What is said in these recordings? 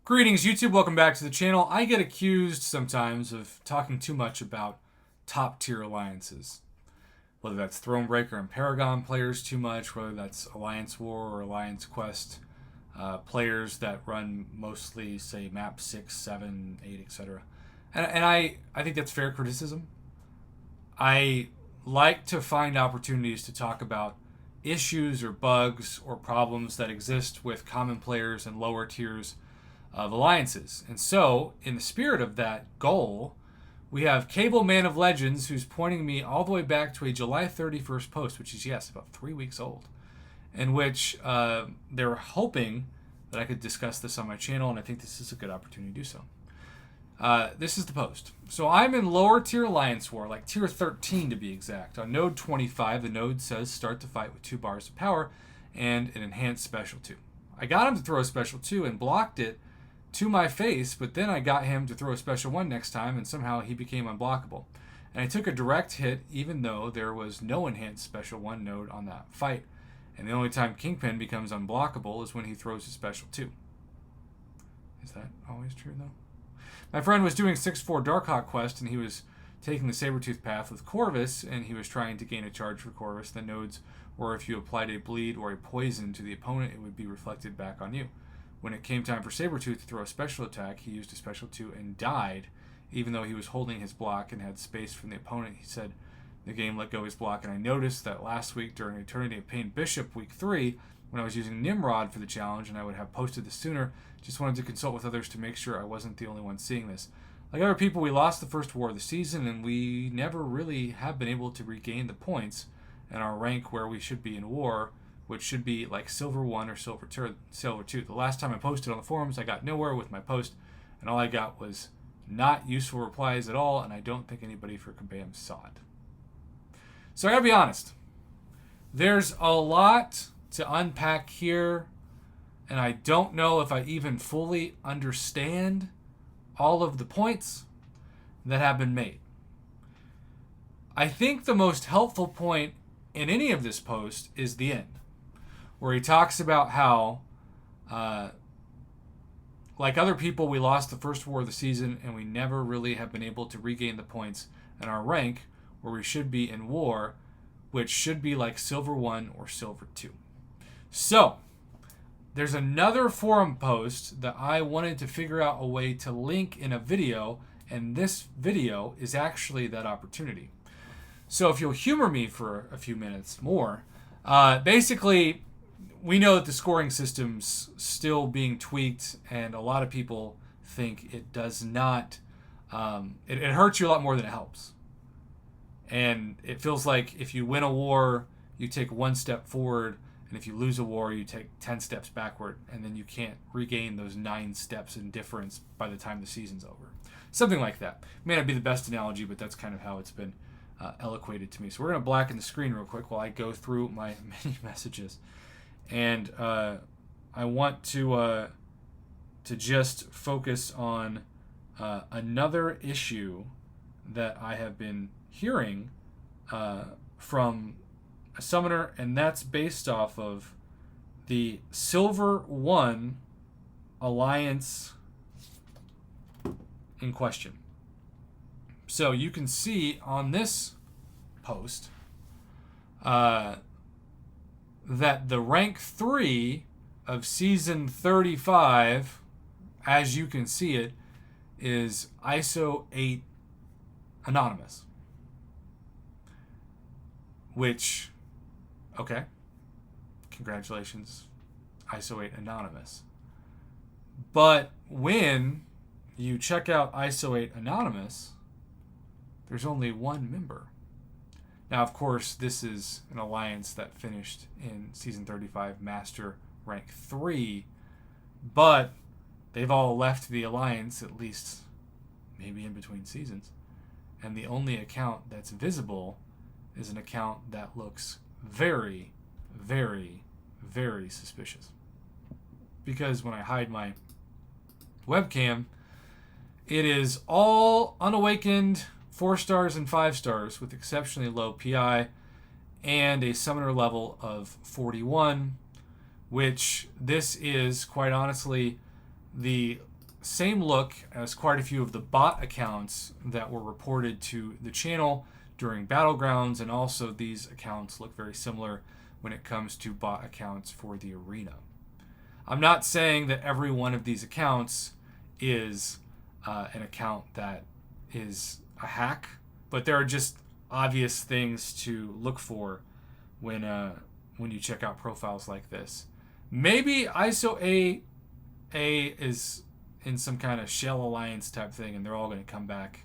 Greetings, YouTube. Welcome back to the channel. I get accused sometimes of talking too much about top tier alliances. Whether that's Thronebreaker and Paragon players too much, whether that's Alliance War or Alliance Quest players that run mostly, say, map 6, 7, 8, etc. And I think that's fair criticism. I like to find opportunities to talk about issues or bugs or problems that exist with common players and lower tiers of alliances. And so, in the spirit of that goal, we have Cable Man of Legends, who's pointing me all the way back to a July 31st post, which is, yes, about 3 weeks old, in which they're hoping that I could discuss this on my channel, and I think this is a good opportunity to do so. This is the post. So I'm in lower tier Alliance War, like tier 13 to be exact. On node 25, the node says start the fight with 2 bars of power and an enhanced special 2. I got him to throw a special 2 and blocked it to my face, but then I got him to throw a special 1 next time, and somehow he became unblockable. And I took a direct hit even though there was no enhanced special 1 node on that fight. And the only time Kingpin becomes unblockable is when he throws a special 2. Is that always true, though? My friend was doing 6-4 Darkhawk quest, and he was taking the Sabretooth path with Corvus, and he was trying to gain a charge for Corvus. The nodes were if you applied a bleed or a poison to the opponent, it would be reflected back on you. When it came time for Sabretooth to throw a special attack, he used a special 2 and died, even though he was holding his block and had space from the opponent. He said the game let go his block, and I noticed that last week during Eternity of Pain Bishop Week 3, when I was using Nimrod for the challenge, and I would have posted this sooner, just wanted to consult with others to make sure I wasn't the only one seeing this. Like other people, we lost the first war of the season, and we never really have been able to regain the points in our rank where we should be in war, which should be like Silver 1 or Silver 2. The last time I posted on the forums, I got nowhere with my post, and all I got was not useful replies at all, and I don't think anybody for Kabam saw it. So I gotta be honest. There's a lot to unpack here, and I don't know if I even fully understand all of the points that have been made. I think the most helpful point in any of this post is the end, where he talks about how, like other people, we lost the first war of the season, and we never really have been able to regain the points in our rank where we should be in war, which should be like Silver 1 or Silver 2. So, there's another forum post that I wanted to figure out a way to link in a video, and this video is actually that opportunity. So if you'll humor me for a few minutes more, basically, we know that the scoring system's still being tweaked, and a lot of people think it does not, it hurts you a lot more than it helps. And it feels like if you win a war, you take 1 step forward, and if you lose a war, you take 10 steps backward, and then you can't regain those 9 steps in difference by the time the season's over. Something like that. May not be the best analogy, but that's kind of how it's been eloquated to me. So we're going to blacken the screen real quick while I go through my many messages. And I want to just focus on another issue that I have been hearing from a summoner, and that's based off of the Silver 1 Alliance in question. So you can see on this post that the rank 3 of season 35, as you can see it, is ISO 8 Anonymous. Which, okay, congratulations, ISO 8 Anonymous. But when you check out ISO 8 Anonymous, there's only 1 member. Now, of course, this is an alliance that finished in Season 35 Master Rank 3, but they've all left the alliance, at least maybe in between seasons, and the only account that's visible is an account that looks very, very, very suspicious. Because when I hide my webcam, it is all unawakened 4 stars and 5 stars with exceptionally low PI and a summoner level of 41, which this is, quite honestly, the same look as quite a few of the bot accounts that were reported to the channel during Battlegrounds, and also these accounts look very similar when it comes to bot accounts for the arena. I'm not saying that every one of these accounts is an account that is a hack, but there are just obvious things to look for when you check out profiles like this. Maybe ISO A is in some kind of shell alliance type thing, and they're all going to come back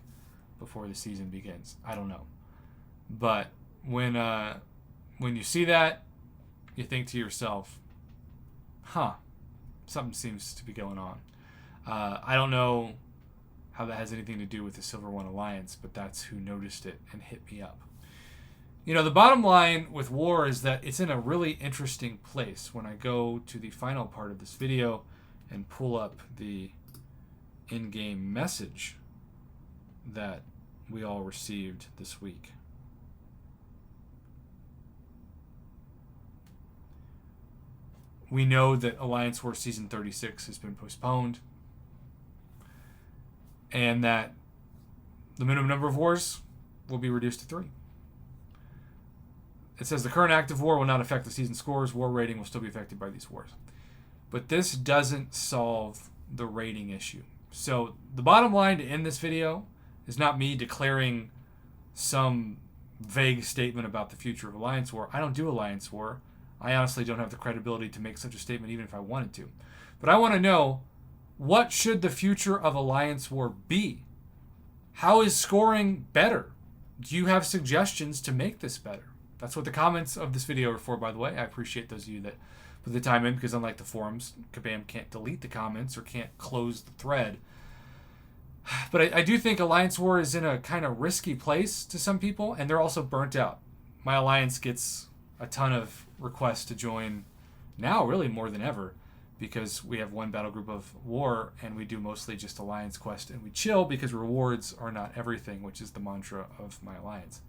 before the season begins. I don't know, but when you see that, you think to yourself, "Huh, something seems to be going on." I don't know how that has anything to do with the Silver One Alliance, but that's who noticed it and hit me up. You know, the bottom line with War is that it's in a really interesting place. When I go to the final part of this video and pull up the in-game message that we all received this week. We know that Alliance War Season 36 has been postponed, and that the minimum number of wars will be reduced to 3. It says the current active war will not affect the season scores. War rating will still be affected by these wars. But this doesn't solve the rating issue. So the bottom line to end this video is not me declaring some vague statement about the future of Alliance War. I don't do Alliance War. I honestly don't have the credibility to make such a statement even if I wanted to. But I want to know, what should the future of Alliance War be? How is scoring better? Do you have suggestions to make this better? That's what the comments of this video are for, by the way. I appreciate those of you that put the time in, because unlike the forums, Kabam can't delete the comments or can't close the thread. But I do think Alliance War is in a kind of risky place to some people, and they're also burnt out. My alliance gets a ton of requests to join now, really more than ever, because we have one battle group of War, and we do mostly just Alliance Quest, and we chill because rewards are not everything, which is the mantra of my alliance.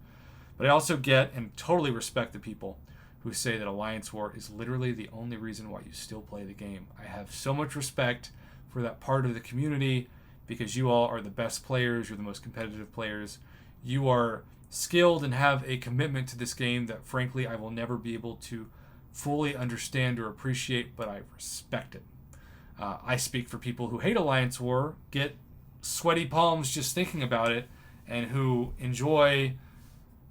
But I also get and totally respect the people who say that Alliance War is literally the only reason why you still play the game. I have so much respect for that part of the community, because you all are the best players, you're the most competitive players, you are skilled and have a commitment to this game that frankly I will never be able to fully understand or appreciate, but I respect it. I speak for people who hate Alliance War, get sweaty palms just thinking about it, and who enjoy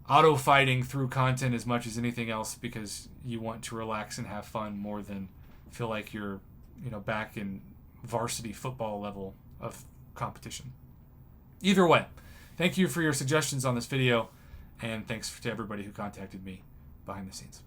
auto fighting through content as much as anything else because you want to relax and have fun more than feel like you're, back in varsity football level of competition. Either way, thank you for your suggestions on this video, and thanks to everybody who contacted me behind the scenes.